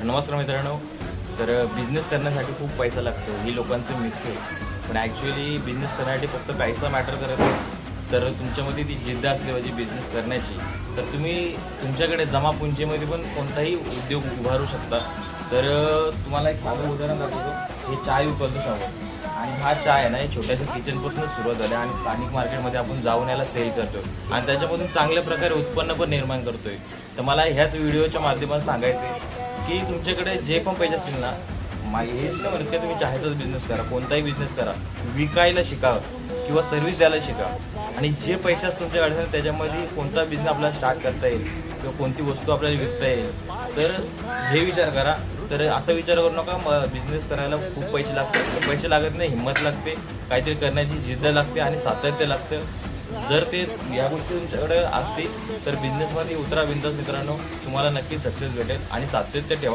नमस्कार मित्रांनो. तर बिझनेस करण्यासाठी खूप पैसा लागतो ही लोकांचं मिथ आहे, पण ॲक्च्युअली बिझनेस करण्यासाठी फक्त पैसा मॅटर करत नाही, तर तुमच्यामध्ये ती जिद्द असली पाहिजे बिझनेस करण्याची. तर तुम्ही तुमच्याकडे जमा पुंजीमध्ये पण कोणताही उद्योग उभारू शकता. तर तुम्हाला एक साधं उदाहरण दाखवतो. हे चाय विकतो साबण, आणि हा चाय आहे ना, हे छोट्याशा किचनपासून सुरुवात झाली आणि स्थानिक मार्केटमध्ये आपण जाऊन याला सेल करतोय आणि त्याच्यामधून चांगल्या प्रकारे उत्पन्न पण निर्माण करतोय. तर मला ह्याच व्हिडिओच्या माध्यमातून सांगायचं आहे की तुमच्याकडे जे पण पैसे असतील ना, हेच नाही म्हणत की तुम्ही चहाचाच बिझनेस करा, कोणताही बिझनेस करा, विकायला शिका किंवा सर्व्हिस द्यायला शिका. आणि जे पैसे असतील तुमच्याकडे असेल त्याच्यामध्ये कोणता बिझनेस आपल्याला स्टार्ट करता येईल किंवा कोणती वस्तू आपल्याला विकता येईल, तर हे विचार करा. तर असा विचार करू नका बिझनेस करायला खूप पैसे लागतात. तर पैसे लागत नाही, हिंमत लागते, काहीतरी करण्याची जिद्द लागते आणि सातत्य लागतं. जर ते या गोष्टी तुमच्याकडे असतील तर बिझनेसमध्ये उतरा बिंदास मित्रांनो, तुम्हाला नक्की सक्सेस भेटेल आणि सातत्य ठेवा.